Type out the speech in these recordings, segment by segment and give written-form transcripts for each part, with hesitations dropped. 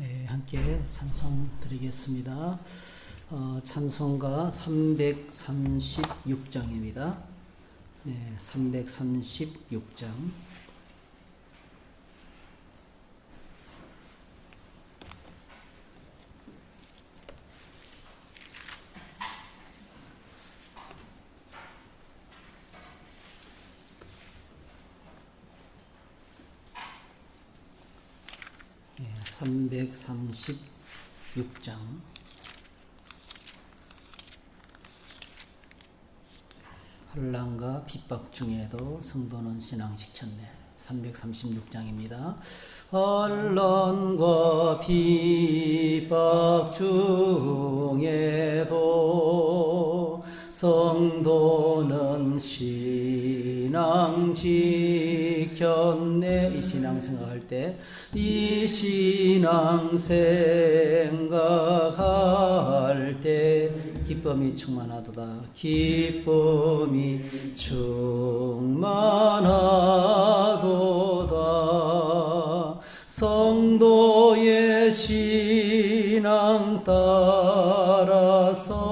네, 함께 찬송 드리겠습니다. 찬송가 336장입니다. 네, 336장. 네, 336장. 환난과 핍박 중에도 성도는 신앙 지켰네. 336장입니다. 환난과 핍박 중에도 성도는 신앙 지켰네. 이 신앙 생각할 때, 이 신앙 생각할 때 기쁨이 충만하도다. 기쁨이 충만하도다. 성도의 신앙 따라서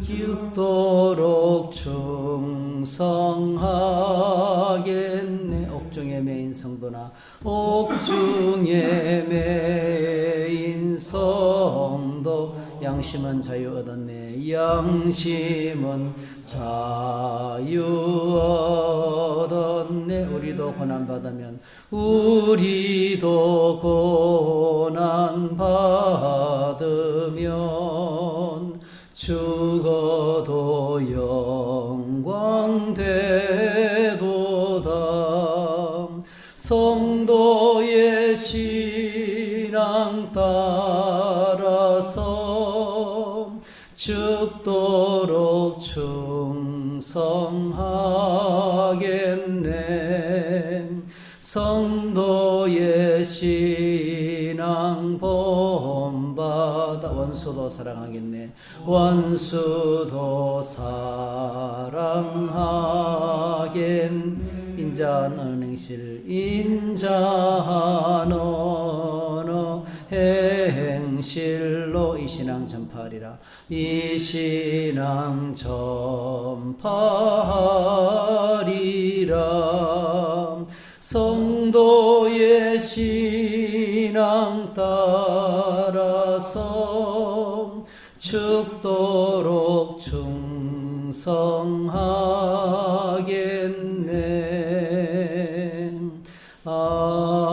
죽도록 충성하겠네. 옥중에 매인 성도나 옥중에 매인 성도, 양심은 자유 얻었네. 양심은 자유 얻었네. 우리도 고난받으면, 우리도 고난받으면 죽어도 영광되도다. 성도의 신앙 따라서 죽도록 충성하겠네. 성도의 신앙 본받아 원수도 사랑하겠네. 원수도 사랑하겠네. 인자한 언행실, 인자한 언어 행실로 이 신앙 전파하리라. 이 신앙 전파하리라. 성도의 신앙 따라서 죽도록 충성하겠네. 아멘.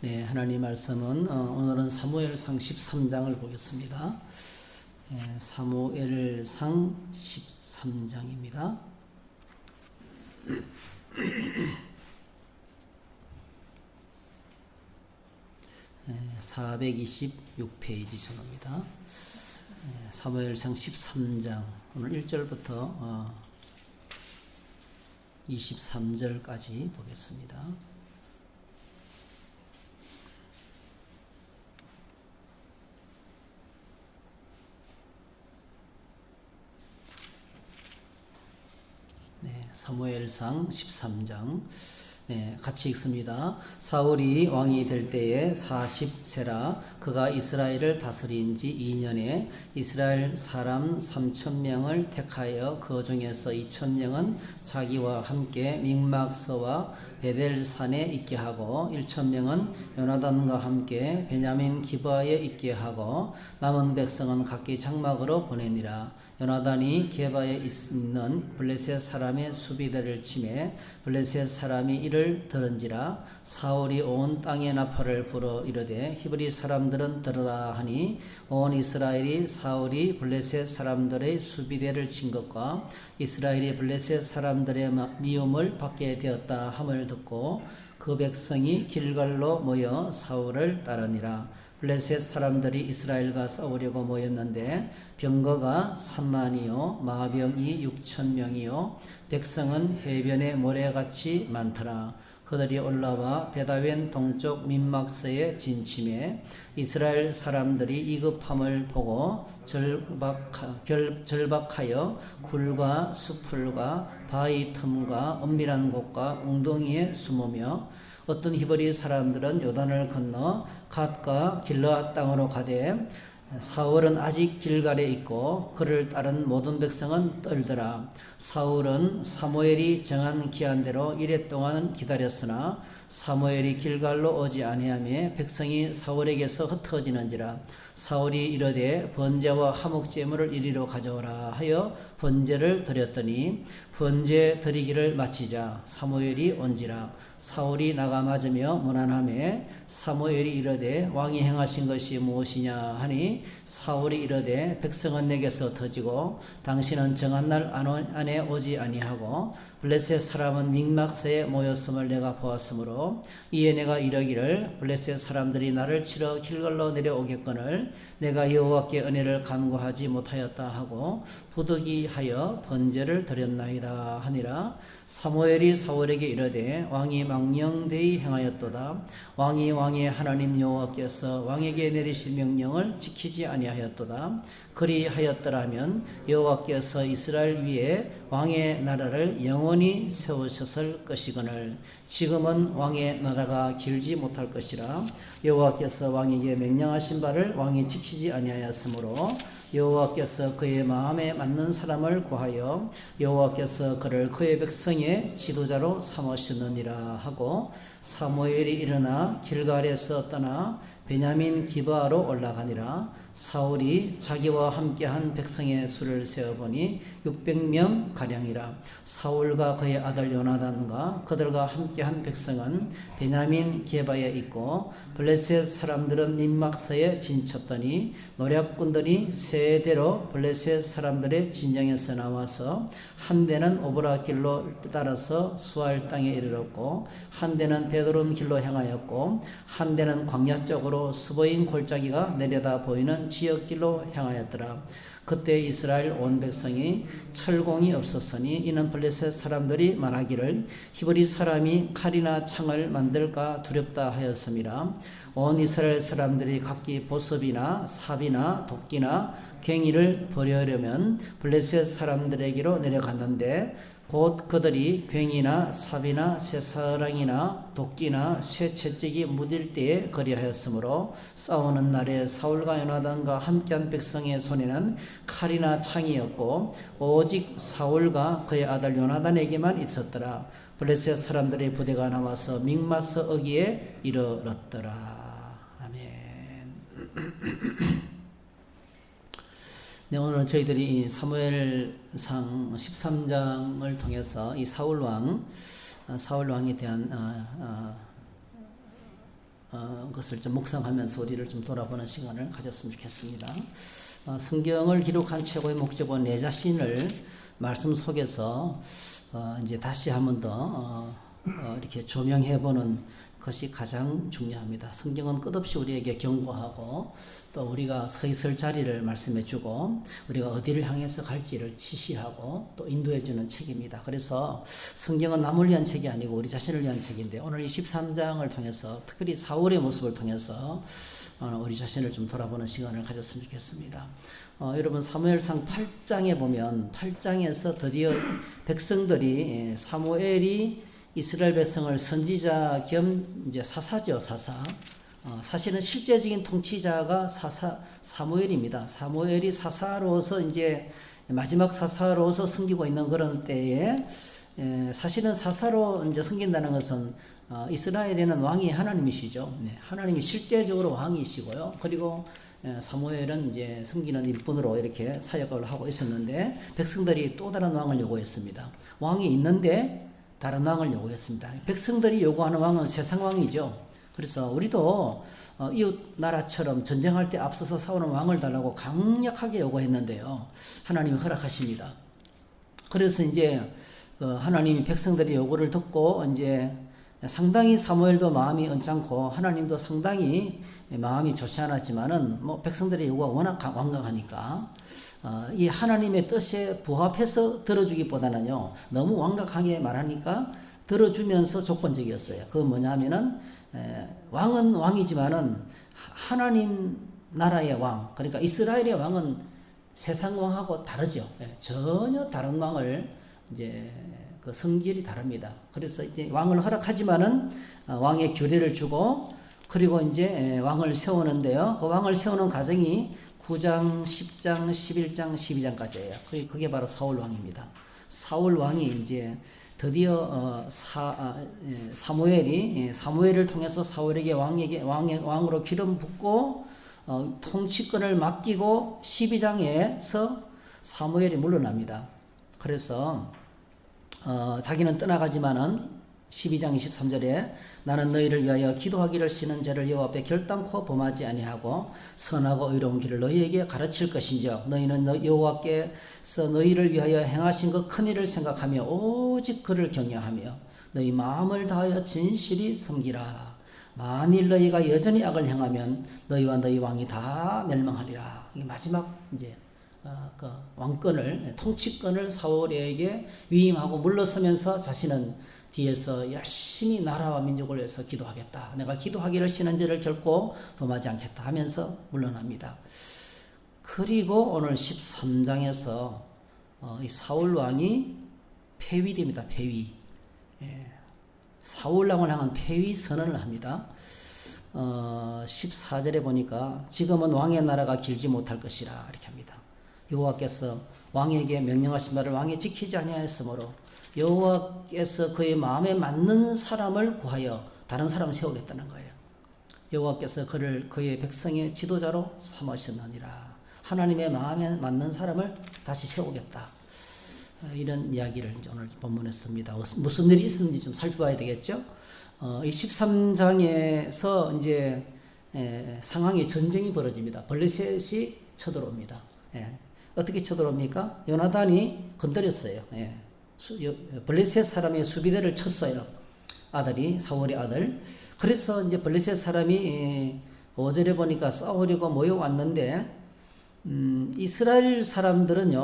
네, 하나님 말씀은 오늘은 사무엘상 13장을 보겠습니다. 사무엘상 13장입니다. 426페이지 전입니다. 사무엘상 13장 오늘 1절부터 23절까지 보겠습니다. 사무엘상 13장 같이 읽습니다. 사울이 왕이 될 때에 40세라 그가 이스라엘을 다스린 지 2년에 이스라엘 사람 3,000명을 택하여 그 중에서 2,000명은 자기와 함께 믹막서와 베델산에 있게 하고 1,000명은 요나단과 함께 베냐민 기브아에 있게 하고 남은 백성은 각기 장막으로 보내니라. 요나단이 게바에 있는 블레셋 사람의 수비대를 치매 블레셋 사람이 이를 들은지라. 사울이 온 땅의 나팔을 불어 이르되 히브리 사람들은 들으라 하니 온 이스라엘이 사울이 블레셋 사람들의 수비대를 친 것과 이스라엘이 블레셋 사람들의 미움을 받게 되었다 함을 듣고 그 백성이 길갈로 모여 사울을 따르니라. 블레셋 사람들이 이스라엘과 싸우려고 모였는데 병거가 3만이요 마병이 6,000명이요 백성은 해변의 모래같이 많더라. 그들이 올라와 베다웬 동쪽 민막서에 진침해 이스라엘 사람들이 이급함을 보고 절박하여 굴과 수풀과 바위 틈과 은밀한 곳과 웅덩이에 숨으며 어떤 히브리 사람들은 요단을 건너 갓과 길르앗 땅으로 가되 사울은 아직 길갈에 있고 그를 따른 모든 백성은 떨더라. 사울은 사무엘이 정한 기한대로 이레 동안 기다렸으나 사무엘이 길갈로 오지 아니하며 백성이 사울에게서 흩어지는지라. 사울이 이르되 번제와 화목제물을 이리로 가져오라 하여 번제를 드렸더니 번제 드리기를 마치자 사무엘이 온지라. 사울이 나가 맞으며 무난하매 사무엘이 이르되 왕이 행하신 것이 무엇이냐 하니 사울이 이르되 백성은 내게서 터지고 당신은 정한 날 안에 오지 아니하고 블레셋 사람은 믹막서에 모였음을 내가 보았으므로 이에 내가 이르기를 블레셋 사람들이 나를 치러 길갈로 내려오겠거늘 내가 여호와께 은혜를 간구하지 못하였다 하고 부득이하여 번제를 드렸나이다 하니라. 사무엘이 사울에게 이르되 왕이 망령되이 행하였도다. 왕이 왕의 하나님 여호와께서 왕에게 내리신 명령을 지키지 아니하였도다. 그리하였더라면 여호와께서 이스라엘 위에 왕의 나라를 영원히 세우셨을 것이거늘 지금은 왕의 나라가 길지 못할 것이라. 여호와께서 왕에게 명령하신 바를 왕이 지키지 아니하였으므로 여호와께서 그의 마음에 맞는 사람을 구하여 여호와께서 그를 그의 백성의 지도자로 삼으셨느니라 하고 사무엘이 일어나 길갈에서 떠나 베냐민 기브아로 올라가니라. 사울이 자기와 함께한 백성의 수를 세어보니 600명 가량이라. 사울과 그의 아들 요나단과 그들과 함께한 백성은 베냐민 게바에 있고 블레셋 사람들은 민막서에 진쳤더니 노략군들이 세대로 블레셋 사람들의 진영에서 나와서 한 대는 오브라 길로 따라서 수알 땅에 이르렀고 한 대는 베드론 길로 향하였고 한 대는 광야 쪽으로 스보임 골짜기가 내려다 보이는 지역길로 향하였더라. 그때 이스라엘 온 백성이 철공이 없었으니 이는 블레셋 사람들이 말하기를 히브리 사람이 칼이나 창을 만들까 두렵다 하였음이라. 온 이스라엘 사람들이 각기 보습이나 삽이나 도끼나 괭이를 버려려면 블레셋 사람들에게로 내려갔는데 곧 그들이 괭이나 삽이나 쇠사랑이나 도끼나 쇠채찍이 무딜 때에 그리하였으므로 싸우는 날에 사울과 요나단과 함께한 백성의 손에는 칼이나 창이었고 오직 사울과 그의 아들 요나단에게만 있었더라. 블레셋 사람들의 부대가 나와서 믹마스 어기에 이르렀더라. 아멘. 네, 오늘은 저희들이 이 사무엘상 13장을 통해서 이 사울 왕에 대한 것을 좀 묵상하면서 우리를 좀 돌아보는 시간을 가졌으면 좋겠습니다. 성경을 기록한 최고의 목적은 내 자신을 말씀 속에서 이제 다시 한 번 더 이렇게 조명해보는 것이 가장 중요합니다. 성경은 끝없이 우리에게 경고하고 또 우리가 서 있을 자리를 말씀해주고 우리가 어디를 향해서 갈지를 지시하고 또 인도해주는 책입니다. 그래서 성경은 남을 위한 책이 아니고 우리 자신을 위한 책인데 오늘 이 13장을 통해서 특별히 사울의 모습을 통해서 우리 자신을 좀 돌아보는 시간을 가졌으면 좋겠습니다. 여러분 사무엘상 8장에 보면 8장에서 드디어 백성들이 사무엘이 이스라엘 백성을 선지자 겸 이제 사사죠, 사사. 사실은 실제적인 통치자가 사무엘입니다. 사무엘이 사사로서 이제 마지막 사사로서 섬기고 있는 그런 때에 사실은 사사로 이제 섬긴다는 것은 이스라엘에는 왕이 하나님이시죠. 네, 하나님이 실제적으로 왕이시고요. 그리고 사무엘은 이제 섬기는 일꾼으로 이렇게 사역을 하고 있었는데 백성들이 또 다른 왕을 요구했습니다. 왕이 있는데 다른 왕을 요구했습니다. 백성들이 요구하는 왕은 세상 왕이죠. 그래서 우리도 이웃 나라처럼 전쟁할 때 앞서서 싸우는 왕을 달라고 강력하게 요구했는데요. 하나님이 허락하십니다. 그래서 이제 하나님이 백성들의 요구를 듣고 이제 상당히 사무엘도 마음이 언짢고 하나님도 상당히 마음이 좋지 않았지만은 뭐 백성들의 요구가 워낙 완강하니까 이 하나님의 뜻에 부합해서 들어주기보다는요 너무 완강하게 말하니까 들어주면서 조건적이었어요. 그건 뭐냐면은 왕은 왕이지만은 하나님 나라의 왕, 그러니까 이스라엘의 왕은 세상 왕하고 다르죠. 전혀 다른 왕을 이제 그 성질이 다릅니다. 그래서 이제 왕을 허락하지만은 왕의 규례를 주고 그리고 이제 왕을 세우는데요. 그 왕을 세우는 과정이 9장, 10장, 11장, 12장까지예요. 그게 바로 사울 왕입니다. 사울 왕이 이제 드디어 사무엘을 통해서 사울에게 왕으로 기름 붓고 통치권을 맡기고 12장에서 사무엘이 물러납니다. 그래서 자기는 떠나가지만은 12장 23절에 나는 너희를 위하여 기도하기를 싫은 죄를 여호와 앞에 결단코 범하지 아니하고 선하고 의로운 길을 너희에게 가르칠 것인즉 너희는 여호와께서 너희를 위하여 행하신 그 큰 일을 생각하며 오직 그를 경외하며 너희 마음을 다하여 진실이 섬기라. 만일 너희가 여전히 악을 행하면 너희와 너희 왕이 다 멸망하리라. 이게 마지막 이제 그 왕권을 통치권을 사울에게 위임하고 물러서면서 자신은 뒤에서 열심히 나라와 민족을 위해서 기도하겠다. 내가 기도하기를 싫은 죄를 결코 범하지 않겠다 하면서 물러납니다. 그리고 오늘 13장에서 이 사울 왕이 폐위됩니다. 폐위. 사울 왕을 향한 폐위 선언을 합니다. 14절에 보니까 지금은 왕의 나라가 길지 못할 것이라 이렇게 합니다. 여호와께서 왕에게 명령하신 바를 왕이 지키지 아니하였으므로 여호와께서 그의 마음에 맞는 사람을 구하여 다른 사람을 세우겠다는 거예요. 여호와께서 그를 그의 백성의 지도자로 삼으셨느니라. 하나님의 마음에 맞는 사람을 다시 세우겠다. 이런 이야기를 이제 오늘 본문에서 씁니다. 무슨 일이 있었는지 좀 살펴봐야 되겠죠. 이 13장에서 이제 상황이 전쟁이 벌어집니다. 블레셋이 쳐들어옵니다. 어떻게 쳐들어옵니까? 요나단이 건드렸어요. 블레셋 사람의 수비대를 쳤어요. 아들이, 사울의 아들. 그래서 이제 블레셋 사람이 5절에 보니까 싸우려고 모여왔는데, 이스라엘 사람들은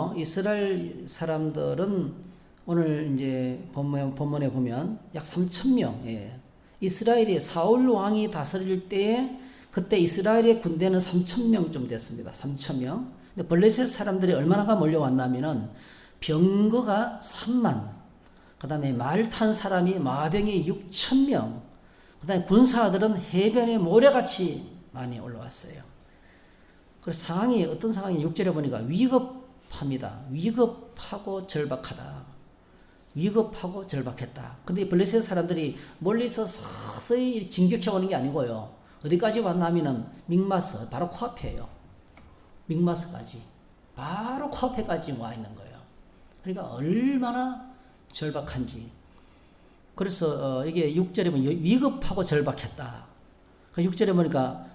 오늘 이제 본문에 보면 약 3,000명, 이스라엘이 사울 왕이 다스릴 때에 그때 이스라엘의 군대는 3,000명 좀 됐습니다. 3,000명. 근데 블레셋 사람들이 얼마나가 몰려왔냐면은 병거가 3만, 그 다음에 말 탄 사람이 마병이 6,000명, 그 다음에 군사들은 해변에 모래같이 많이 올라왔어요. 그래서 상황이 어떤 상황이 6절에 보니까 위급합니다. 위급하고 절박하다. 위급하고 절박했다. 근데 블레셋 사람들이 멀리서 서서히 진격해 오는 게 아니고요. 어디까지 왔냐면은 믹마스, 바로 코앞에요. 믹마스까지. 바로 코앞에까지 와 있는 거예요. 그러니까 얼마나 절박한지. 그래서 이게 6절에 보면 위급하고 절박했다. 6절에 보니까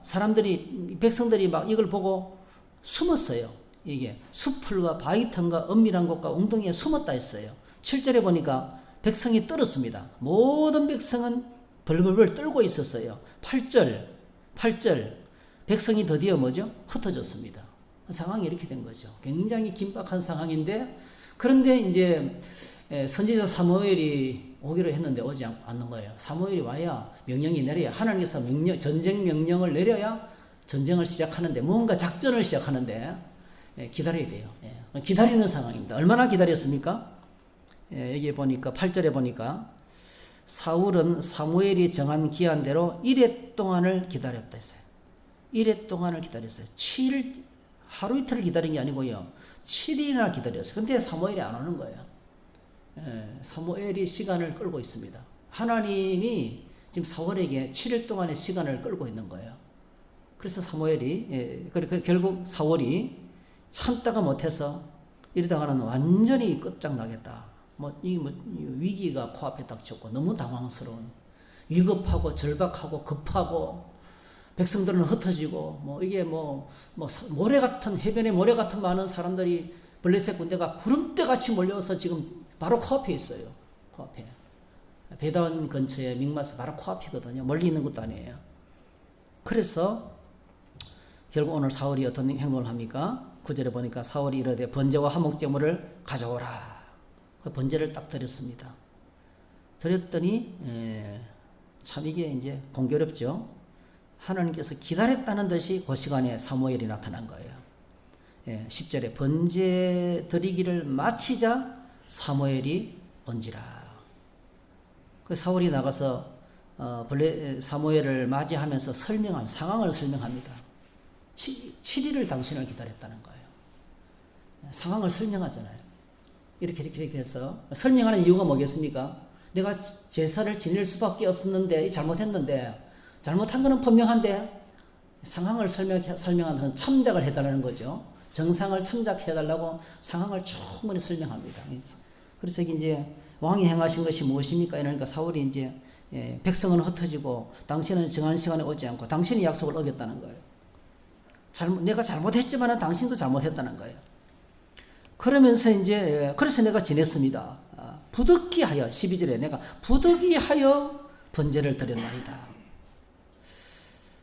백성들이 막 이걸 보고 숨었어요. 이게 수풀과 바위틈과 은밀한 곳과 웅덩이에 숨었다 했어요. 7절에 보니까 백성이 떨었습니다. 모든 백성은 벌벌벌 떨고 있었어요. 8절 백성이 드디어 뭐죠? 흩어졌습니다. 상황이 이렇게 된 거죠. 굉장히 긴박한 상황인데, 그런데 이제 선지자 사무엘이 오기로 했는데 오지 않는 거예요. 사무엘이 와야 명령이 내려야, 하나님께서 전쟁 명령을 내려야 전쟁을 시작하는데, 뭔가 작전을 시작하는데 기다려야 돼요. 기다리는 상황입니다. 얼마나 기다렸습니까? 여기 보니까 8절에 보니까 사울은 사무엘이 정한 기한대로 1회 동안을 기다렸다 했어요. 1회 동안을 기다렸어요. 7일, 하루 이틀을 기다린 게 아니고요. 7일이나 기다렸어요. 근데 사무엘이 안 오는 거예요. 사무엘이 시간을 끌고 있습니다. 하나님이 지금 사울에게 7일 동안의 시간을 끌고 있는 거예요. 그래서 사무엘이, 결국 사울이 참다가 못해서 이러다가는 완전히 끝장나겠다. 위기가 코앞에 닥쳤고 너무 당황스러운, 위급하고 절박하고 급하고, 백성들은 흩어지고, 이게 모래 같은, 해변에 모래 같은 많은 사람들이, 블레셋 군대가 구름대같이 몰려서 지금 바로 코앞에 있어요. 코앞에. 베다원 근처에 믹마스 바로 코앞이거든요. 멀리 있는 것도 아니에요. 그래서 결국 오늘 사울이 어떤 행동을 합니까? 9절에 보니까 사울이 이르되 번제와 화목제물을 가져오라. 그 번제를 딱 드렸습니다. 드렸더니 참 이게 이제 공교롭죠. 하나님께서 기다렸다는 듯이 그 시간에 사무엘이 나타난 거예요. 10절에 번제 드리기를 마치자 사무엘이 온지라. 그 사울이 나가서 사무엘을 맞이하면서 상황을 설명합니다. 7일을 당신을 기다렸다는 거예요. 상황을 설명하잖아요. 이렇게 해서 설명하는 이유가 뭐겠습니까? 내가 제사를 지낼 수밖에 없었는데 잘못했는데 잘못한 거는 분명한데 상황을 설명하는 참작을 해달라는 거죠. 정상을 참작해달라고 상황을 충분히 설명합니다. 그래서 이제 왕이 행하신 것이 무엇입니까? 이러니까 사울이 이제 백성은 흩어지고 당신은 정한 시간에 오지 않고 당신이 약속을 어겼다는 거예요. 내가 잘못했지만 당신도 잘못했다는 거예요. 그러면서 이제 그래서 내가 지냈습니다. 부득이 하여 12절에 내가 부득이 하여 번제를 드렸나이다.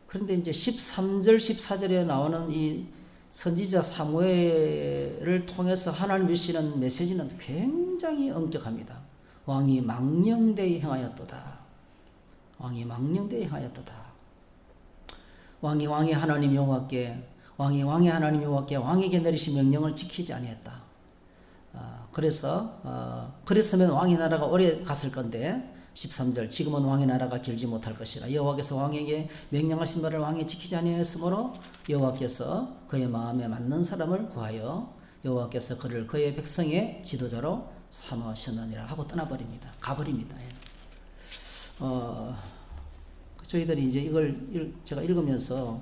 그런데 이제 13절 14절에 나오는 이 선지자 사무엘을 통해서 하나님 주시는 메시지는 굉장히 엄격합니다. 왕이 망령되이 행하였도다. 왕이 망령되이 행하였도다. 왕이 하나님 여호와께 왕에게 내리신 명령을 지키지 아니했다. 그랬으면 왕의 나라가 오래 갔을 건데 13절 지금은 왕의 나라가 길지 못할 것이라. 여호와께서 왕에게 명령하신 바를 왕이 지키지 아니하였으므로 여호와께서 그의 마음에 맞는 사람을 구하여 여호와께서 그를 그의 백성의 지도자로 삼으셨느니라 하고 떠나버립니다. 가버립니다. 저희들이 이제 이걸 제가 읽으면서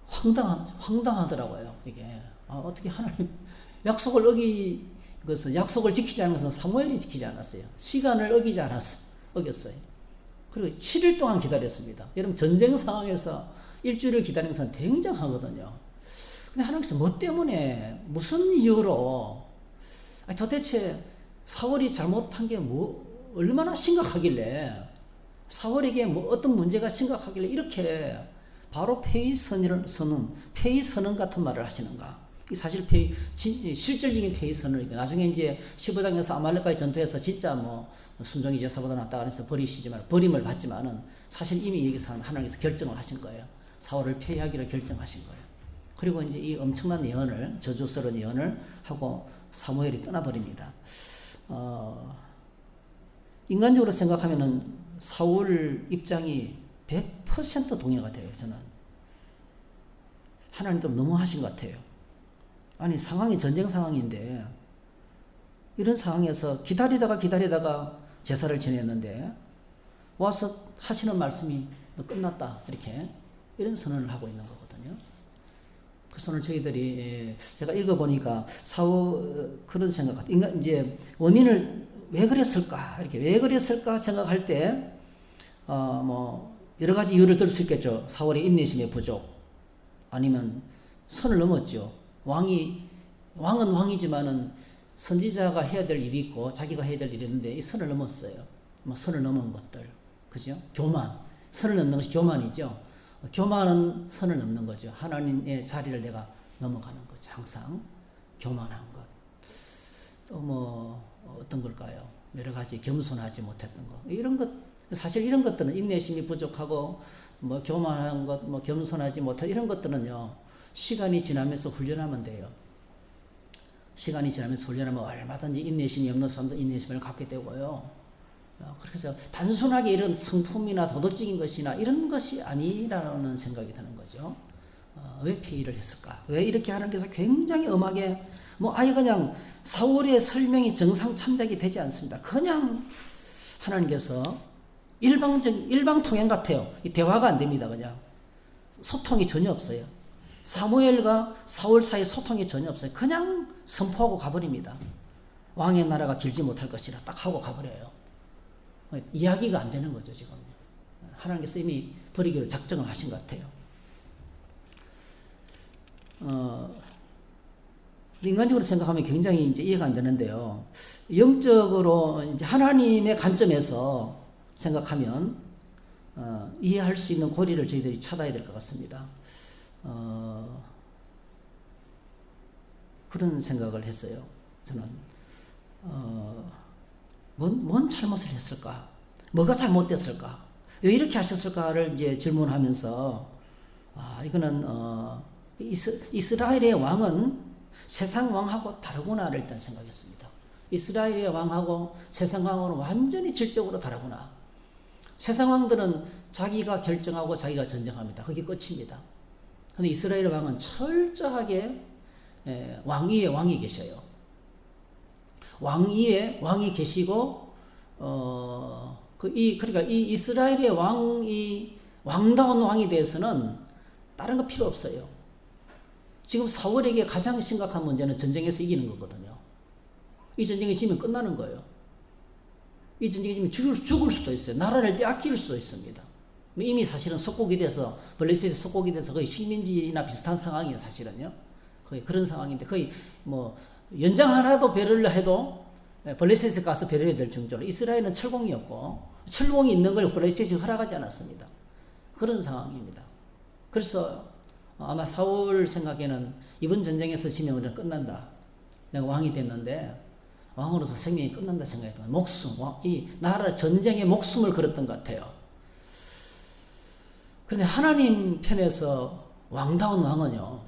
황당하더라고요. 이게 어떻게 하나님 약속을 약속을 지키지 않은 것은 사무엘이 지키지 않았어요. 시간을 어겼어요. 그리고 7일 동안 기다렸습니다. 여러분 전쟁 상황에서 일주일을 기다리는 것은 굉장하거든요. 근데 하나님께서 뭐 때문에 무슨 이유로 도대체 사울이 잘못한 게 얼마나 심각하길래 사울에게 어떤 문제가 심각하길래 이렇게 바로 폐위 선언 같은 말을 하시는가? 사실 실질적인 폐위 선언을 나중에 이제 15장에서 아말렉과의 전투에서 진짜 순종이 제사보다 낫다 그래서 버림을 받지만은 사실 이미 여기서 하나님께서 결정을 하신 거예요. 사울을 폐위하기로 결정하신 거예요. 그리고 이제 이 엄청난 예언을 저주스러운 예언을 하고 사무엘이 떠나버립니다. 인간적으로 생각하면은 사울 입장이 100% 동의가 돼요. 저는 하나님 좀 너무하신 것 같아요. 아니 상황이 전쟁 상황인데 이런 상황에서 기다리다가 제사를 지냈는데 와서 하시는 말씀이 너 끝났다 이런 선언을 하고 있는 거거든요. 그 선언을 저희들이 제가 읽어보니까 그런 생각 같아요. 인간 이제 원인을 왜 그랬을까 생각할 때 여러 가지 이유를 들 수 있겠죠. 사울의 인내심의 부족 아니면 선을 넘었죠. 왕은 왕이지만은 선지자가 해야 될 일이 있고 자기가 해야 될 일이 있는데 이 선을 넘었어요. 선을 넘은 것들, 그죠? 선을 넘는 것이 교만이죠. 교만은 선을 넘는 거죠. 하나님의 자리를 내가 넘어가는 거죠. 항상 교만한 것. 또 어떤 걸까요? 여러 가지 겸손하지 못했던 것. 이런 것 사실 이런 것들은 인내심이 부족하고 교만한 것, 겸손하지 못한 이런 것들은요. 시간이 지나면서 훈련하면 돼요. 시간이 지나면서 훈련하면 얼마든지 인내심이 없는 사람도 인내심을 갖게 되고요. 그래서 단순하게 이런 성품이나 도덕적인 것이나 이런 것이 아니라는 생각이 드는 거죠. 왜 폐위를 했을까? 왜 이렇게 하나님께서 굉장히 엄하게 아예 그냥 사울의 설명이 정상 참작이 되지 않습니다. 그냥 하나님께서 일방통행 같아요. 이 대화가 안 됩니다. 그냥 소통이 전혀 없어요. 사무엘과 사울 사이 소통이 전혀 없어요. 그냥 선포하고 가버립니다. 왕의 나라가 길지 못할 것이라 딱 하고 가버려요. 이야기가 안 되는 거죠, 지금. 하나님께서 이미 버리기로 작정을 하신 것 같아요. 인간적으로 생각하면 굉장히 이제 이해가 안 되는데요. 영적으로 이제 하나님의 관점에서 생각하면 이해할 수 있는 고리를 저희들이 찾아야 될 것 같습니다. 그런 생각을 했어요. 저는 뭔 잘못을 했을까? 뭐가 잘못됐을까? 왜 이렇게 하셨을까를 이제 질문하면서, 이거는, 이스라엘의 왕은 세상 왕하고 다르구나를 일단 생각했습니다. 이스라엘의 왕하고 세상 왕하고는 완전히 질적으로 다르구나. 세상 왕들은 자기가 결정하고 자기가 전쟁합니다. 그게 끝입니다. 근데 이스라엘 왕은 철저하게 왕위에 왕이 계셔요. 왕위에 왕이 계시고, 그러니까 이 이스라엘의 왕다운 왕에 대해서는 다른 거 필요 없어요. 지금 사울에게 가장 심각한 문제는 전쟁에서 이기는 거거든요. 이 전쟁에 지면 끝나는 거예요. 이 전쟁에 지면 죽을 수도 있어요. 나라를 빼앗길 수도 있습니다. 이미 사실은 속국이 돼서, 블레셋이 속국이 돼서 거의 식민지나 비슷한 상황이에요, 사실은요. 거의 그런 상황인데, 거의 연장 하나도 배려를 해도 블레셋에 가서 배려해야 될 정도로 이스라엘은 철공이었고, 철공이 있는 걸 블레셋이 허락하지 않았습니다. 그런 상황입니다. 그래서 아마 사울 생각에는 이번 전쟁에서 지면 우리는 끝난다. 내가 왕이 됐는데 왕으로서 생명이 끝난다 생각했던 이 나라 전쟁에 목숨을 걸었던 것 같아요. 그런데 하나님 편에서 왕다운 왕은요,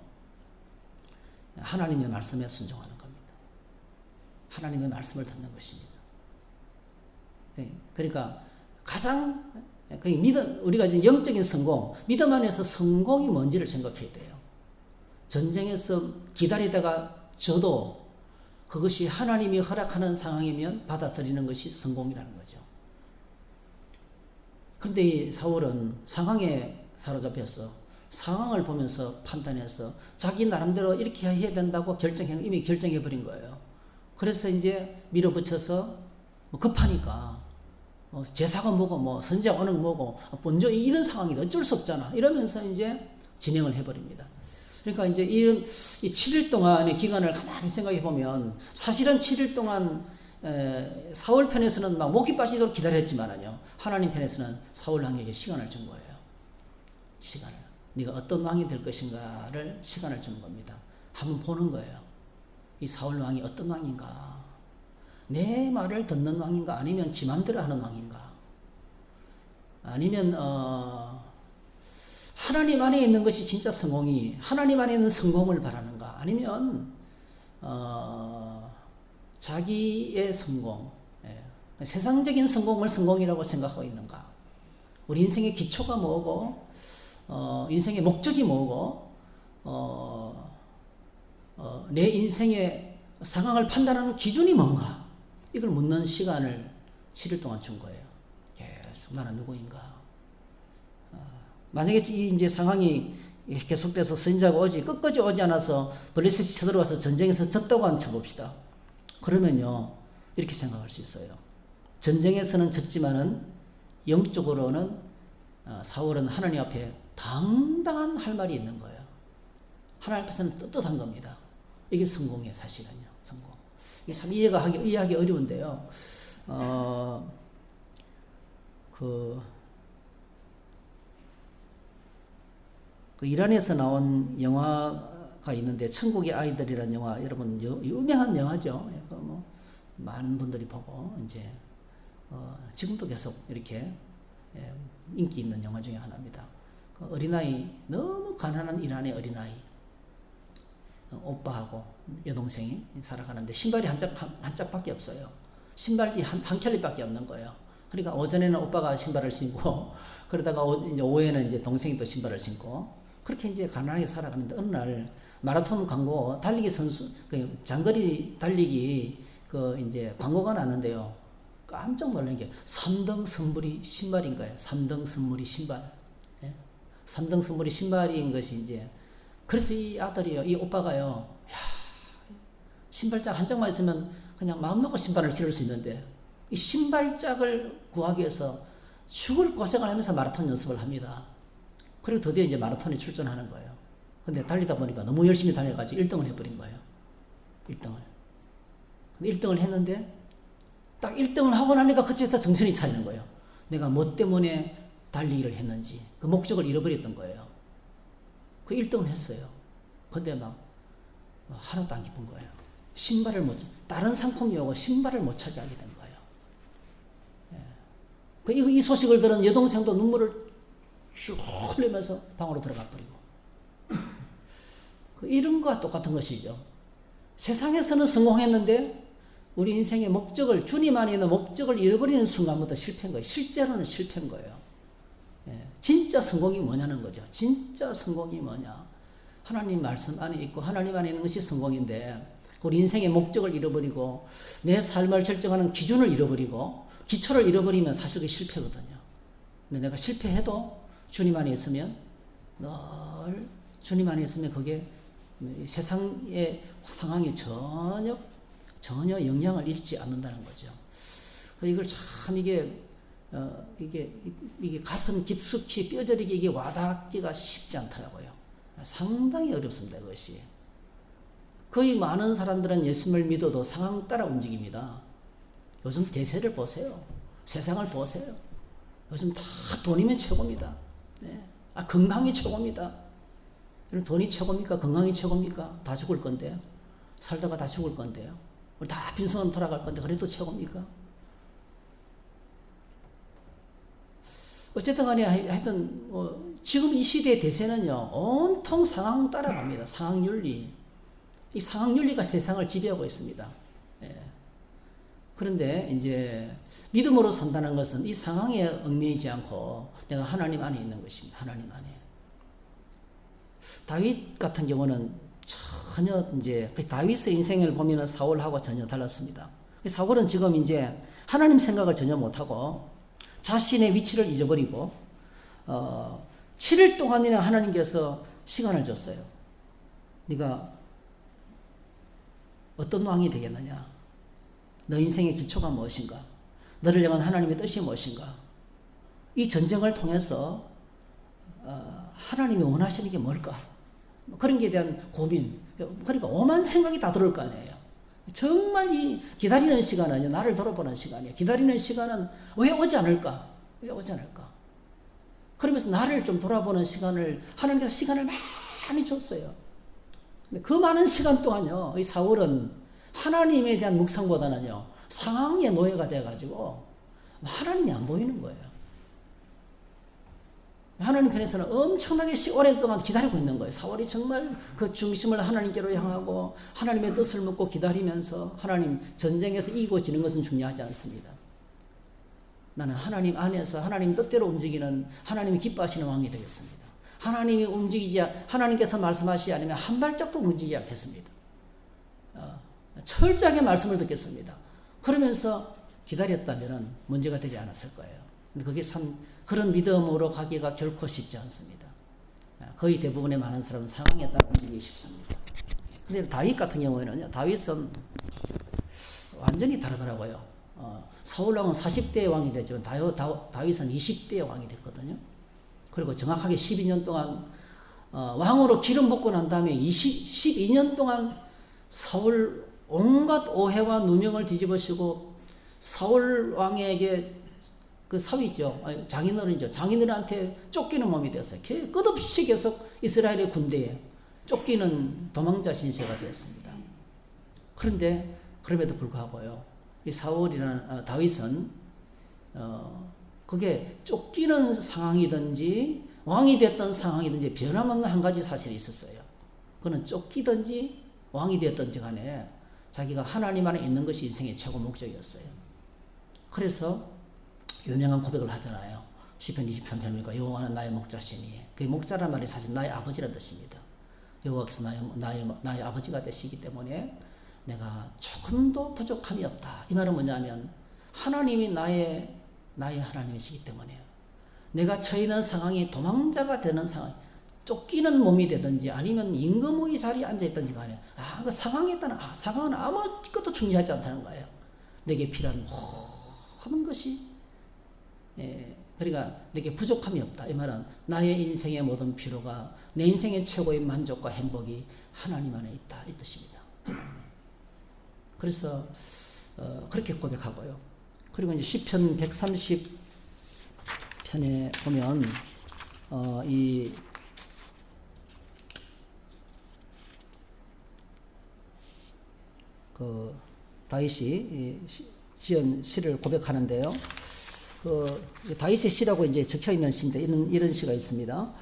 하나님의 말씀에 순종하는 겁니다. 하나님의 말씀을 듣는 것입니다. 그러니까 가장 우리가 지금 영적인 성공, 믿음 안에서 성공이 뭔지를 생각해야 돼요. 전쟁에서 기다리다가 져도 그것이 하나님이 허락하는 상황이면 받아들이는 것이 성공이라는 거죠. 그런데 이 사울은 상황에 사로잡혀서 상황을 보면서 판단해서 자기 나름대로 이렇게 해야 된다고 이미 결정해버린 거예요. 그래서 이제 밀어붙여서 급하니까 제사가 뭐고 선지자가 오는 거 뭐고 먼저 이런 상황이 어쩔 수 없잖아. 이러면서 이제 진행을 해버립니다. 그러니까 이제 이 7일 동안의 기간을 가만히 생각해 보면 사실은 7일 동안 사울 편에서는 막 목이 빠지도록 기다렸지만요, 하나님 편에서는 사울 왕에게 시간을 준 거예요. 시간을. 네가 어떤 왕이 될 것인가를 시간을 주는 겁니다. 한번 보는 거예요. 이 사울 왕이 어떤 왕인가? 내 말을 듣는 왕인가? 아니면 지 맘대로 하는 왕인가? 아니면 하나님 안에 있는 것이 진짜 성공이, 하나님 안에 있는 성공을 바라는가? 아니면 자기의 성공, 세상적인 성공을 성공이라고 생각하고 있는가? 우리 인생의 기초가 뭐고, 인생의 목적이 뭐고, 내 인생의 상황을 판단하는 기준이 뭔가? 이걸 묻는 시간을 7일 동안 준 거예요. 계속 나는 누구인가? 만약에 이 이제 상황이 계속돼서 선지자가 끝까지 오지 않아서 블레셋이 쳐들어와서 전쟁에서 졌다고 한 쳐봅시다. 그러면요, 이렇게 생각할 수 있어요. 전쟁에서는 졌지만은 영적으로는 사울은 하나님 앞에 당당한 할 말이 있는 거예요. 하나님 앞에서는 떳떳한 겁니다. 이게 성공이에요, 사실은요. 성공. 이게 참 이해하기 어려운데요. 그 이란에서 나온 영화가 있는데, 천국의 아이들이라는 영화, 여러분 유명한 영화죠. 많은 분들이 보고 이제 지금도 계속 이렇게 인기 있는 영화 중에 하나입니다. 그 어린아이, 너무 가난한 이란의 어린아이, 오빠하고 여동생이 살아가는데 신발이 한 짝밖에 없어요. 신발이 한 켤레밖에 없는 거예요. 그러니까 오전에는 오빠가 신발을 신고, 그러다가 이제 오후에는 이제 동생이 또 신발을 신고, 그렇게 이제 가난하게 살아가는데, 어느 날 마라톤 광고, 달리기 선수, 장거리 달리기 이제 광고가 나는데요. 깜짝 놀란 게 3등 선물이 신발인 거예요. 3등 선물이 신발. 3등 선물이 신발인 것이 이제, 그래서 이 아들이요, 이 오빠가요, 신발짝 한 짝만 있으면 그냥 마음 놓고 신발을 신을 수 있는데, 이 신발짝을 구하기 위해서 죽을 고생을 하면서 마라톤 연습을 합니다. 그리고 드디어 이제 마라톤에 출전하는 거예요. 근데 달리다 보니까 너무 열심히 달려가지고 1등을 해버린 거예요. 1등을. 근데 1등을 했는데, 딱 1등을 하고 나니까 그때서 정신이 차리는 거예요. 내가 뭐 때문에 달리기를 했는지, 그 목적을 잃어버렸던 거예요. 그 1등을 했어요. 근데 막 하나도 안 기쁜 거예요. 다른 상품이 오고 신발을 못 차지하게 된 거예요. 이 소식을 들은 여동생도 눈물을 쭉 흘리면서 방으로 들어가 버리고. 이런 것과 똑같은 것이죠. 세상에서는 성공했는데 우리 인생의 목적을, 주님 안에 있는 목적을 잃어버리는 순간부터 실패한 거예요. 실제로는 실패한 거예요. 진짜 성공이 뭐냐는 거죠. 진짜 성공이 뭐냐. 하나님 말씀 안에 있고 하나님 안에 있는 것이 성공인데 우리 인생의 목적을 잃어버리고 내 삶을 결정하는 기준을 잃어버리고 기초를 잃어버리면 사실 그게 실패거든요. 근데 내가 실패해도 주님 안에 있으면 늘 주님 안에 있으면 그게 세상의 상황에 전혀 영향을 잃지 않는다는 거죠. 이걸 참 이게 가슴 깊숙이 뼈저리게 이게 와닿기가 쉽지 않더라고요. 상당히 어렵습니다, 그것이. 거의 많은 사람들은 예수님을 믿어도 상황 따라 움직입니다. 요즘 대세를 보세요. 세상을 보세요. 요즘 다 돈이면 최고입니다. 네. 건강이 최고입니다. 돈이 최고입니까? 건강이 최고입니까? 다 죽을 건데요. 살다가 다 죽을 건데요. 우리 다 빈손으로 돌아갈 건데 그래도 최고입니까? 어쨌든 간에 하여튼 지금 이 시대의 대세는요. 온통 상황 따라갑니다. 상황윤리. 이 상황윤리가 세상을 지배하고 있습니다. 예. 그런데 이제 믿음으로 산다는 것은 이 상황에 얽매이지 않고 내가 하나님 안에 있는 것입니다. 하나님 안에. 다윗 같은 경우는 전혀 이제 다윗의 인생을 보면은 사울하고 전혀 달랐습니다. 사울은 지금 이제 하나님 생각을 전혀 못하고 자신의 위치를 잊어버리고 7일 동안이나 하나님께서 시간을 줬어요. 네가 어떤 왕이 되겠느냐? 너 인생의 기초가 무엇인가? 너를 향한 하나님의 뜻이 무엇인가? 이 전쟁을 통해서 하나님이 원하시는 게 뭘까? 그런 게 대한 고민. 그러니까 오만 생각이 다 들어올 거 아니에요. 정말 이 기다리는 시간은요, 나를 돌아보는 시간이에요. 기다리는 시간은 왜 오지 않을까? 왜 오지 않을까? 그러면서 나를 좀 돌아보는 시간을 하나님께서 시간을 많이 줬어요. 근데 그 많은 시간 동안요, 이 사울은 하나님에 대한 묵상보다는요, 상황의 노예가 돼가지고 하나님이 안 보이는 거예요. 하나님 편에서는 엄청나게 오랫동안 기다리고 있는 거예요. 사울이 정말 그 중심을 하나님께로 향하고 하나님의 뜻을 묻고 기다리면서 하나님 전쟁에서 이기고 지는 것은 중요하지 않습니다. 나는 하나님 안에서 하나님 뜻대로 움직이는 하나님이 기뻐하시는 왕이 되겠습니다. 하나님이 하나님께서 말씀하시지 않으면 한 발짝도 움직이지 않겠습니다. 철저하게 말씀을 듣겠습니다. 그러면서 기다렸다면 문제가 되지 않았을 거예요. 근데 그게 참 그런 믿음으로 가기가 결코 쉽지 않습니다. 거의 대부분의 많은 사람은 상황에 따라 움직이기 쉽습니다. 그런데 다윗 같은 경우에는요, 다윗은 완전히 다르더라고요. 사울왕은 40대의 왕이 됐지만 다윗은 20대의 왕이 됐거든요. 그리고 정확하게 12년 동안 왕으로 기름 붓고 난 다음에 12년 동안 사울 온갖 오해와 누명을 뒤집으시고 사울 왕에게 그 사위죠. 장인어른이죠. 장인어른한테 쫓기는 몸이 되었어요. 끝없이 계속 이스라엘의 군대에 쫓기는 도망자 신세가 되었습니다. 그런데 그럼에도 불구하고요, 이 사울이라는 다윗은 그게 쫓기는 상황이든지 왕이 됐던 상황이든지 변함없는 한 가지 사실이 있었어요. 그는 쫓기든지 왕이 되었든지 간에 자기가 하나님 안에 있는 것이 인생의 최고 목적이었어요. 그래서 유명한 고백을 하잖아요. 시편 23편이니까 여호와는 나의 목자시니. 그 목자란 말이 사실 나의 아버지란 뜻입니다. 여호와께서 나의 아버지가 되시기 때문에 내가 조금도 부족함이 없다. 이 말은 뭐냐면 하나님이 나의 하나님이시기 때문에요. 내가 처해 있는 상황이 도망자가 되는 상황, 쫓기는 몸이 되든지 아니면 임금의 자리에 앉아있든지 간에 그 상황에 따른 상황은 아무것도 중요하지 않다는 거예요. 내게 필요한 모든 것이 그러니까 내게 부족함이 없다. 이 말은 나의 인생의 모든 필요가 내 인생의 최고의 만족과 행복이 하나님 안에 있다. 이 뜻입니다. 그래서 그렇게 고백하고요. 그리고 이제 시편 130편에 보면 다윗이 지은 시를 고백하는데요. 다윗의 시라고 이제 적혀 있는 시인데 이런 시가 있습니다.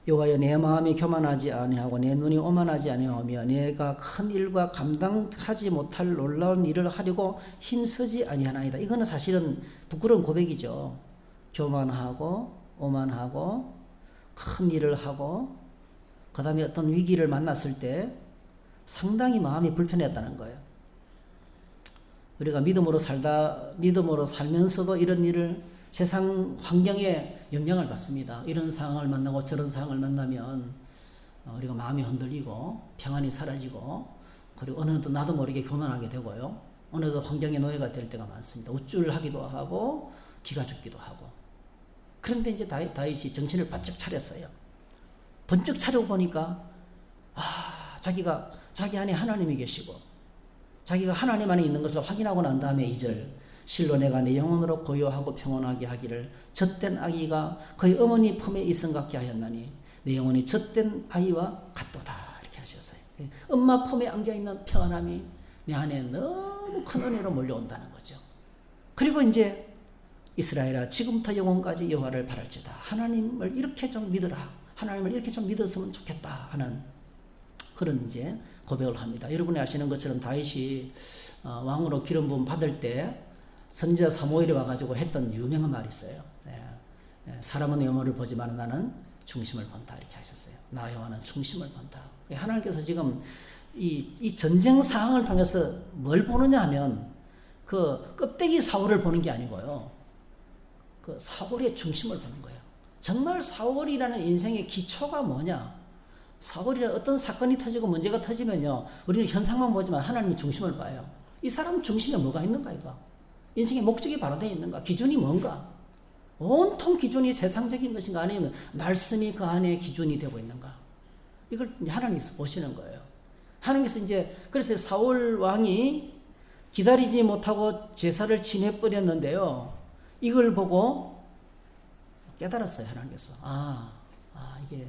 여호와여 내 마음이 교만하지 아니하고 내 눈이 오만하지 아니하며 내가 큰 일과 감당하지 못할 놀라운 일을 하려고 힘쓰지 아니하나이다. 이거는 사실은 부끄러운 고백이죠. 교만하고 오만하고 큰 일을 하고 그 다음에 어떤 위기를 만났을 때 상당히 마음이 불편했다는 거예요. 우리가 믿음으로 살면서도 이런 일을 세상 환경에 영향을 받습니다. 이런 상황을 만나고 저런 상황을 만나면 우리가 마음이 흔들리고 평안이 사라지고 그리고 어느덧 나도 모르게 교만하게 되고요. 어느덧 환경의 노예가 될 때가 많습니다. 우쭐하기도 하고 기가 죽기도 하고. 그런데 이제 다윗이 정신을 바짝 차렸어요. 번쩍 차리고 보니까 자기가 자기 안에 하나님이 계시고 자기가 하나님 안에 있는 것을 확인하고 난 다음에 2절 실로 내가 내 영혼으로 고요하고 평온하게 하기를 젖된 아기가 그의 어머니 품에 있음 같게 하였나니 내 영혼이 젖된 아이와 같도다 이렇게 하셨어요. 엄마 품에 안겨있는 평안함이 내 안에 너무 큰 은혜로 몰려온다는 거죠. 그리고 이제 이스라엘아 지금부터 영원까지 여호와를 바랄지어다. 하나님을 이렇게 좀 믿으라. 하나님을 이렇게 좀 믿었으면 좋겠다 하는 그런 이제 고백을 합니다. 여러분이 아시는 것처럼 다윗이 왕으로 기름 부음 받을 때 선지자 사무엘이 와가지고 했던 유명한 말이 있어요. 사람은 외모를 보지만 나는 중심을 본다 이렇게 하셨어요. 나 여호와는 중심을 본다. 하나님께서 지금 이 전쟁 상황을 통해서 뭘 보느냐 하면 그 껍데기 사울을 보는 게 아니고요. 그 사울의 중심을 보는 거예요. 정말 사울이라는 인생의 기초가 뭐냐? 사울이라는 어떤 사건이 터지고 문제가 터지면요, 우리는 현상만 보지만 하나님의 중심을 봐요. 이 사람 중심에 뭐가 있는가 이거? 인생의 목적이 바로 되어 있는가? 기준이 뭔가? 온통 기준이 세상적인 것인가 아니면 말씀이 그 안에 기준이 되고 있는가? 이걸 하나님께서 보시는 거예요. 하나님께서 이제 그래서 사울 왕이 기다리지 못하고 제사를 지내버렸는데요. 이걸 보고 깨달았어요. 하나님께서 이게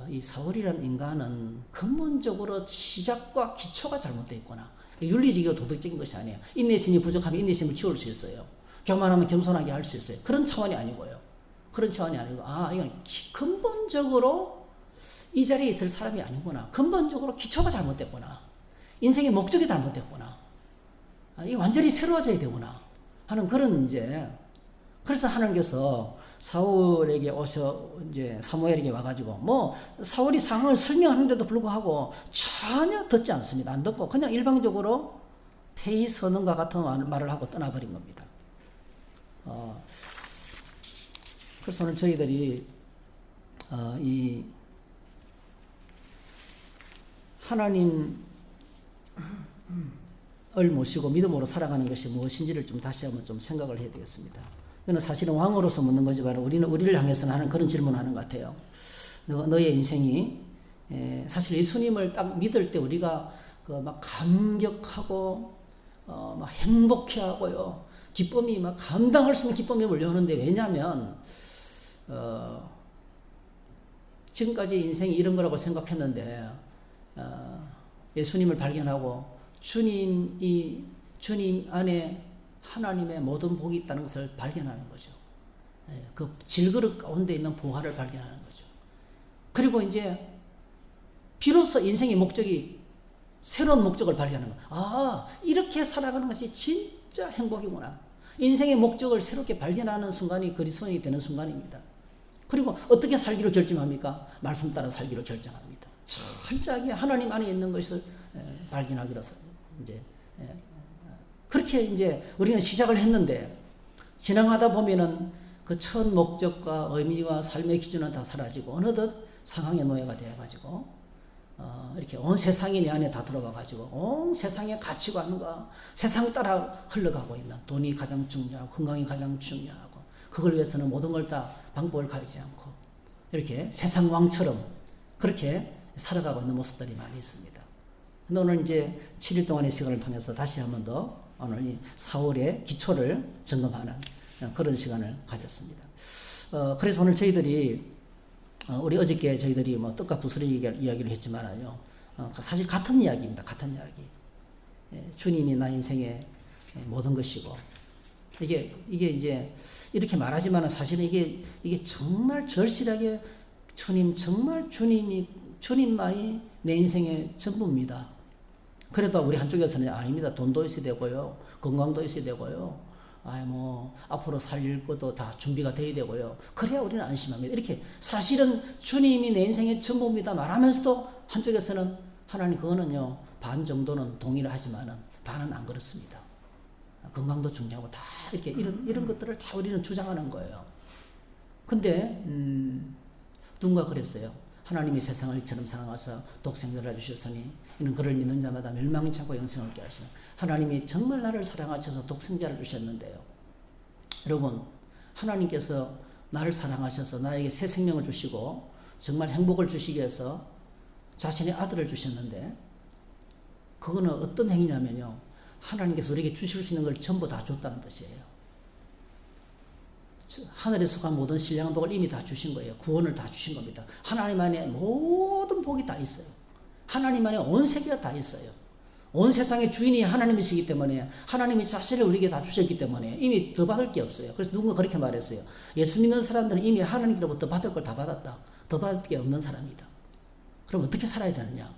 이 사울이라는 인간은 근본적으로 시작과 기초가 잘못되어 있구나. 윤리적이고 도덕적인 것이 아니에요. 인내심이 부족하면 인내심을 키울 수 있어요. 교만하면 겸손하게 할 수 있어요. 그런 차원이 아니고요. 그런 차원이 아니고 이건 근본적으로 이 자리에 있을 사람이 아니구나. 근본적으로 기초가 잘못됐구나. 인생의 목적이 잘못됐구나. 이게 완전히 새로워져야 되구나 하는 그런 이제 그래서 하나님께서 사울에게 이제 사무엘에게 와가지고 사울이 상황을 설명하는데도 불구하고 전혀 듣지 않습니다. 안 듣고 그냥 일방적으로 폐위 선언과 같은 말을 하고 떠나버린 겁니다. 그래서 오늘 저희들이 이 하나님을 모시고 믿음으로 살아가는 것이 무엇인지를 좀 다시 한번 좀 생각을 해야 되겠습니다. 이거는 사실은 왕으로서 묻는 거지만 우리를 향해서는 하는 그런 질문을 하는 것 같아요. 너의 인생이 사실 예수님을 딱 믿을 때 우리가 막 감격하고 막 행복해하고요. 기쁨이 막 감당할 수 있는 기쁨이 몰려오는데 왜냐하면 지금까지 인생이 이런 거라고 생각했는데 예수님을 발견하고 주님 안에 하나님의 모든 복이 있다는 것을 발견하는 거죠. 그 질그릇 가운데 있는 보화를 발견하는 거죠. 그리고 이제 비로소 인생의 목적이 새로운 목적을 발견하는 거예요. 이렇게 살아가는 것이 진짜 행복이구나. 인생의 목적을 새롭게 발견하는 순간이 그리스도인이 되는 순간입니다. 그리고 어떻게 살기로 결정합니까? 말씀 따라 살기로 결정합니다. 철저하게 하나님 안에 있는 것을 발견하기로 이제 그렇게 이제 우리는 시작을 했는데 진행하다 보면은 그 첫 목적과 의미와 삶의 기준은 다 사라지고 어느덧 상황의 노예가 되어가지고 이렇게 온 세상이 내 안에 다 들어와가지고 온 세상의 가치관과 세상 따라 흘러가고 있는 돈이 가장 중요하고 건강이 가장 중요하고 그걸 위해서는 모든 걸 다 방법을 가리지 않고 이렇게 세상 왕처럼 그렇게 살아가고 있는 모습들이 많이 있습니다. 근데 오늘 이제 7일 동안의 시간을 통해서 다시 한 번 더 오늘 이 사울의 기초를 점검하는 그런 시간을 가졌습니다. 그래서 오늘 저희들이 우리 어저께 저희들이 떡과 부스러기 이야기를 했지만요. 사실 같은 이야기입니다. 같은 이야기. 주님이 나 인생의 모든 것이고 이게 이제 이렇게 말하지만 사실은 이게 정말 절실하게 정말 주님만이 내 인생의 전부입니다. 그래도 우리 한쪽에서는 아닙니다. 돈도 있어야 되고요. 건강도 있어야 되고요. 앞으로 살 것도 다 준비가 돼야 되고요. 그래야 우리는 안심합니다. 이렇게 사실은 주님이 내 인생의 전부입니다 말하면서도 한쪽에서는 하나님 그거는요, 반 정도는 동의를 하지만은 반은 안 그렇습니다. 건강도 중요하고 다 이렇게 이런 것들을 다 우리는 주장하는 거예요. 근데 누군가 그랬어요. 하나님이 세상을 이처럼 사랑하사 독생자를 주셨으니 이는 그를 믿는 자마다 멸망치 않고 영생을 얻게 하시며, 하나님이 정말 나를 사랑하셔서 독생자를 주셨는데요. 여러분, 하나님께서 나를 사랑하셔서 나에게 새 생명을 주시고 정말 행복을 주시기 위해서 자신의 아들을 주셨는데, 그거는 어떤 행위냐면요, 하나님께서 우리에게 주실 수 있는 걸 전부 다 줬다는 뜻이에요. 하늘에 속한 모든 신령한 복을 이미 다 주신 거예요. 구원을 다 주신 겁니다. 하나님 안에 모든 복이 다 있어요. 하나님 안에 온 세계가 다 있어요. 온 세상의 주인이 하나님이시기 때문에, 하나님이 자신을 우리에게 다 주셨기 때문에 이미 더 받을 게 없어요. 그래서 누군가 그렇게 말했어요. 예수 믿는 사람들은 이미 하나님께로부터 받을 걸 다 받았다. 더 받을 게 없는 사람이다. 그럼 어떻게 살아야 되느냐?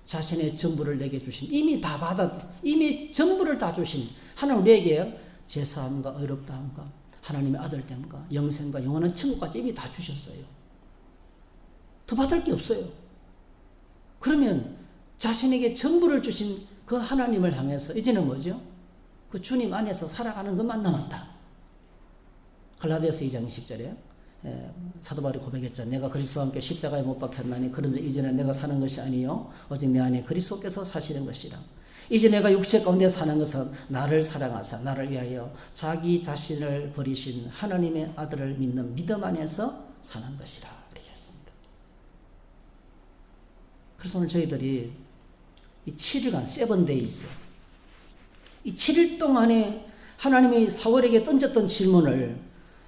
자신의 전부를 내게 주신, 이미 전부를 다 주신 하나님, 우리에게 제사함과 의롭다함과 하나님의 아들됨과 영생과 영원한 천국까지 이미 다 주셨어요. 더 받을 게 없어요. 그러면 자신에게 전부를 주신 그 하나님을 향해서 이제는 뭐죠? 그 주님 안에서 살아가는 것만 남았다. 갈라디아서 2장 10절에 사도 바울이 고백했잖아요. 내가 그리스도와 함께 십자가에 못 박혔나니 그런즉 이제는 내가 사는 것이 아니요 오직 내 안에 그리스도께서 사시는 것이라. 이제 내가 육체 가운데 사는 것은 나를 사랑하사 나를 위하여 자기 자신을 버리신 하나님의 아들을 믿는 믿음 안에서 사는 것이라. 이렇게 했습니다. 그래서 오늘 저희들이 이 7일간 세븐데이즈, 이 7일 동안에 하나님이 사울에게 던졌던 질문을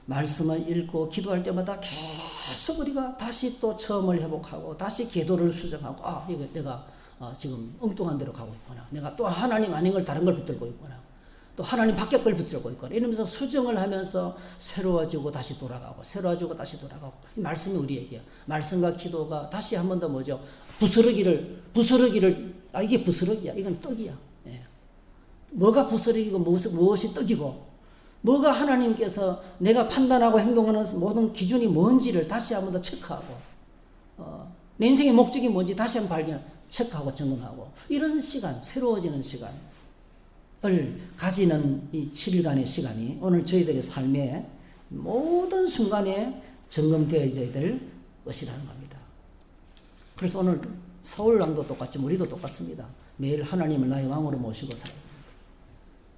말씀을 읽고 기도할 때마다 계속 우리가 다시 또 처음을 회복하고 다시 궤도를 수정하고, 이거 내가 지금 엉뚱한 데로 가고 있구나. 내가 또 하나님 아닌 걸 다른 걸 붙들고 있구나. 또 하나님 밖의 걸 붙들고 있구나. 이러면서 수정을 하면서 새로워지고 다시 돌아가고 새로워지고 다시 돌아가고. 이 말씀이 우리에게, 말씀과 기도가 다시 한 번 더 뭐죠? 부스러기를 이게 부스러기야. 이건 떡이야. 예. 뭐가 부스러기고 무엇이 떡이고, 뭐가 하나님께서 내가 판단하고 행동하는 모든 기준이 뭔지를 다시 한 번 더 체크하고, 내 인생의 목적이 뭔지 다시 한번 체크하고 점검하고, 이런 시간, 새로워지는 시간을 가지는 이 7일간의 시간이 오늘 저희들의 삶의 모든 순간에 점검되어야 될 것이라는 겁니다. 그래서 오늘 서울왕도 똑같지만 우리도 똑같습니다. 매일 하나님을 나의 왕으로 모시고 살아야 됩니다.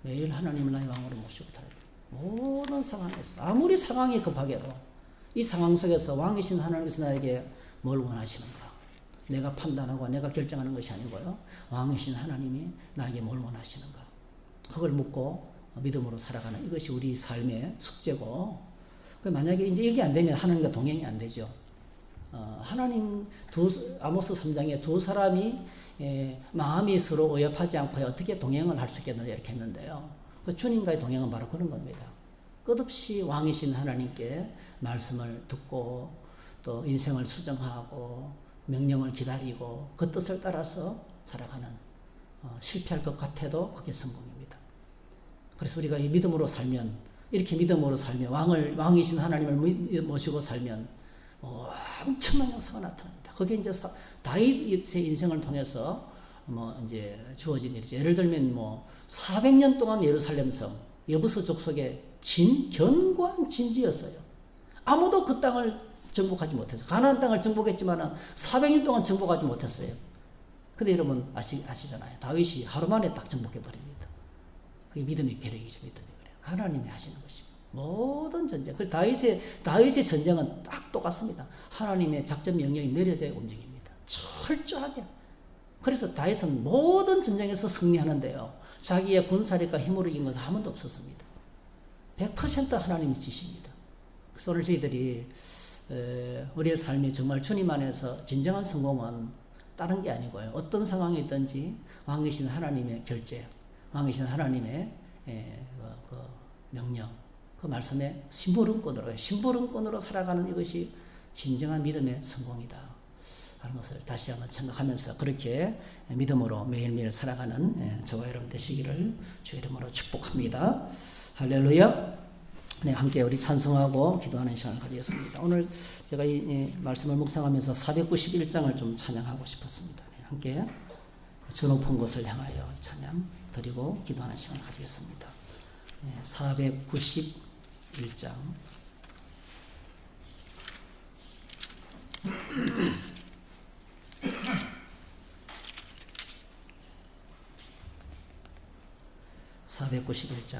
매일 하나님을 나의 왕으로 모시고 살아야 됩니다. 모든 상황에서, 아무리 상황이 급하게도 이 상황 속에서 왕이신 하나님께서 나에게 뭘 원하시는가? 내가 판단하고 내가 결정하는 것이 아니고요, 왕이신 하나님이 나에게 뭘 원하시는가? 그걸 묻고 믿음으로 살아가는, 이것이 우리 삶의 숙제고, 만약에 이제 이게 안 되면 하나님과 동행이 안 되죠. 하나님 아모스 3장에 두 사람이 마음이 서로 의협하지 않고 어떻게 동행을 할 수 있겠느냐 이렇게 했는데요. 그 주님과의 동행은 바로 그런 겁니다. 끝없이 왕이신 하나님께 말씀을 듣고 또 인생을 수정하고 명령을 기다리고 그 뜻을 따라서 살아가는, 실패할 것 같아도 그게 성공입니다. 그래서 우리가 이 믿음으로 살면, 이렇게 믿음으로 살면, 왕이신 하나님을 모시고 살면 엄청난 역사가 나타납니다. 그게 이제 다윗의 인생을 통해서 이제 주어진 일이죠. 예를 들면 400년 동안 예루살렘 성, 여부스 족속의 견고한 진지였어요. 아무도 그 땅을 정복하지 못했어요. 가나안 땅을 정복했지만 400년 동안 정복하지 못했어요. 근데 여러분 아시잖아요. 다윗이 하루 만에 딱 정복해버립니다. 그게 믿음의 계력이죠. 믿음의 계력. 하나님이 하시는 것입니다. 모든 전쟁. 그래서 다윗의 전쟁은 딱 똑같습니다. 하나님의 작전 명령이 내려져야 움직입니다. 철저하게. 그래서 다윗은 모든 전쟁에서 승리하는데요, 자기의 군사력과 힘으로 이긴 것은 한 번도 없었습니다. 100% 하나님이 지십니다. 그래서 오늘 저희들이 우리의 삶이 정말 주님 안에서 진정한 성공은 다른 게 아니고요, 어떤 상황이 있든지 왕이신 하나님의 결재, 왕이신 하나님의 명령, 그 말씀에 심부름꾼으로 살아가는 이것이 진정한 믿음의 성공이다 하는 것을 다시 한번 생각하면서 그렇게 믿음으로 매일매일 살아가는 저와 여러분 되시기를 주의 이름으로 축복합니다. 할렐루야. 네, 함께 우리 찬송하고 기도하는 시간을 가지겠습니다. 오늘 제가 이 말씀을 묵상하면서 491장을 좀 찬양하고 싶었습니다. 네, 함께 저 높은 곳을 향하여 찬양 드리고 기도하는 시간을 가지겠습니다. 네, 491장 491장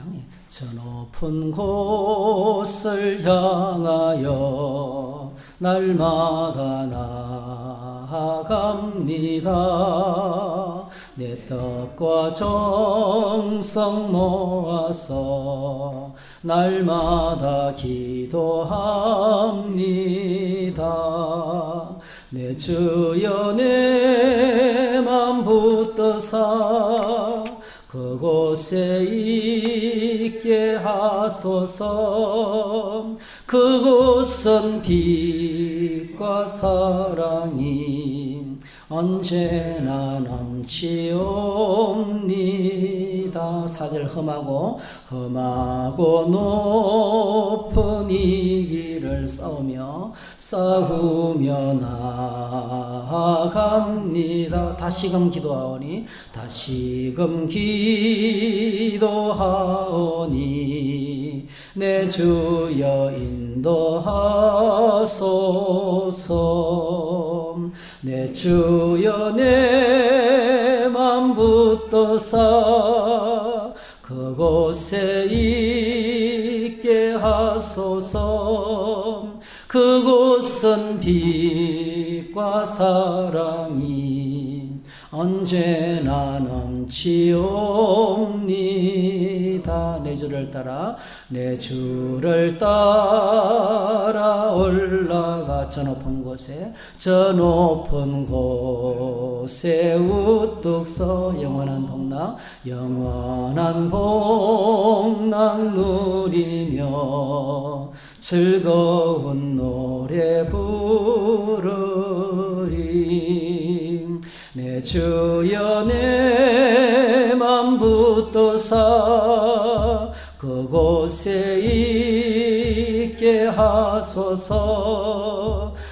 저 높은 곳을 향하여 날마다 나아갑니다. 내 뜻과 정성 모아서 날마다 기도합니다. 내 주여 내 맘 붙드사 그곳에 있게 하소서. 그곳은 빛과 사랑이 언제나 넘치옵니다. 4절 험하고 높은 이 길을 싸우며 나아갑니다. 다시금 기도하오니 내 주여 인도하소서. 내 주여 내 맘 붙드사 그곳에 있게 하소서. 그곳은 빛과 사랑이 언제나 넘치옵니다. 내 주를 따라 올라가 저 높은 곳에 우뚝 서 영원한 복락 누리며 즐거운 노래 부르리. 내 주여 내 맘 붙드사 그곳에 있게 하소서.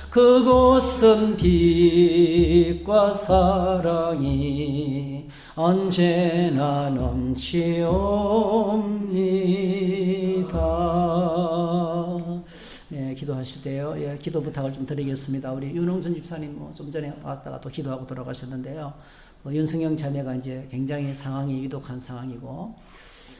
그곳은 빛과 사랑이 언제나 넘치옵니다. 네, 기도하실 때요. 기도 부탁을 좀 드리겠습니다. 우리 윤홍준 집사님 좀 전에 왔다가 또 기도하고 돌아가셨는데요. 윤승영 자매가 이제 굉장히 상황이 위독한 상황이고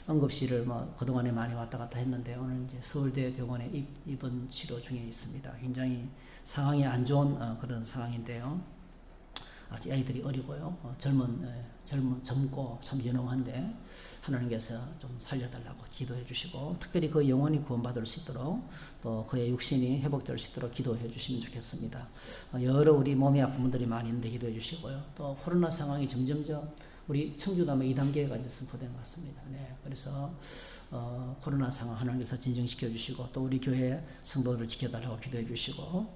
응급실을 그동안에 많이 왔다 갔다 했는데 오늘 이제 서울대 병원에 입원 치료 중에 있습니다. 굉장히 상황이 안 좋은 그런 상황인데요. 아직 아이들이 어리고요. 젊고 참 연호한데 하나님께서 좀 살려달라고 기도해 주시고 특별히 그 영혼이 구원받을 수 있도록 또 그의 육신이 회복될 수 있도록 기도해 주시면 좋겠습니다. 여러 우리 몸이 아픈 분들이 많이 있는데 기도해 주시고요. 또 코로나 상황이 점점점 우리 청주남에 2단계가 이제 선포된 것 같습니다. 네, 그래서 코로나 상황 하나님께서 진정시켜 주시고 또 우리 교회 성도들을 지켜달라고 기도해 주시고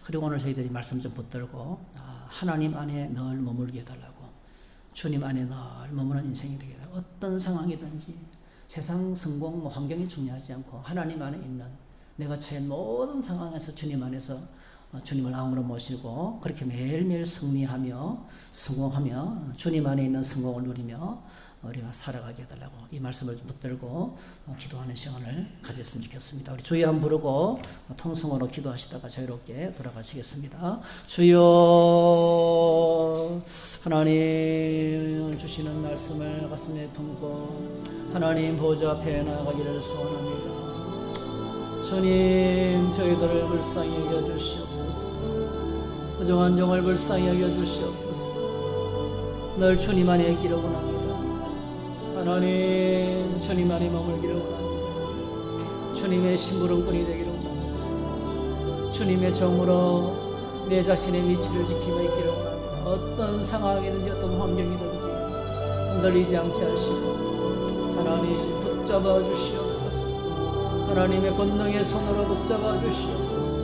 그리고 오늘 저희들이 말씀 좀 붙들고 하나님 안에 늘 머물게 해달라고 주님 안에 늘 머무는 인생이 되게 해달라고 어떤 상황이든지 세상 성공 환경이 중요하지 않고 하나님 안에 있는 내가 처한 모든 상황에서 주님 안에서 주님을 왕으로 모시고 그렇게 매일매일 승리하며 성공하며 주님 안에 있는 성공을 누리며 우리가 살아가게 해달라고 이 말씀을 좀 붙들고 기도하는 시간을 가졌으면 좋겠습니다. 우리 주여 한번 부르고 통성으로 기도하시다가 자유롭게 돌아가시겠습니다. 주여 하나님 주시는 말씀을 가슴에 품고 하나님 보좌 앞에 나아가기를 소원합니다. 주님 저희들을 불쌍히 여겨주시옵소서. 부정한 종을 불쌍히 여겨주시옵소서. 늘 주님 안에 있기를 원합니다. 하나님 주님 안에 머물기를 원합니다. 주님의 심부름꾼이 되기를 원합니다. 주님의 종으로 내 자신의 위치를 지키며 있기를 원합니다. 어떤 상황이든지 어떤 환경이든지 흔들리지 않게 하시고 하나님 붙잡아 주시옵소서. 하나님의 권능의 손으로 붙잡아 주시옵소서.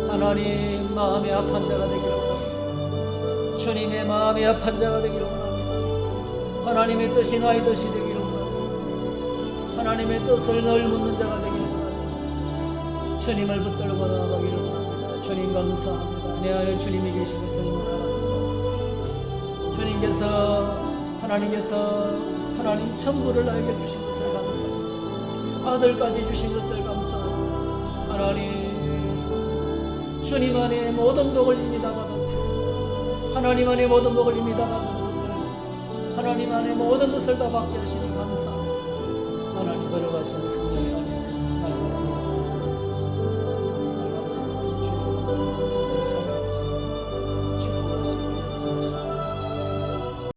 하나님 마음이 아픈 자가 되기를 원합니다. 주님의 마음이 아픈 자가 되기를 원합니다. 하나님의 뜻이 나의 뜻이 되기를 원합니다. 하나님의 뜻을 늘 묻는 자가 되기를 원합니다. 주님을 붙들고 나아가기를 원합니다. 주님 감사합니다. 내 안에 주님이 계신 것을 감사합니다. 하나님께서 하나님 천부를 나에게 주신 것을 감사합니다. 아들까지 주신 것을 감사합니다. 하나님 주님 안에 모든 복을 이미 다 받았어요. 하나님 안에 모든 복을 이미 다 받았어요. 하나님 안에 모든 것을 다 받게 하시니 감사합니다. 하나님 걸어가신 성령의 은혜 안에서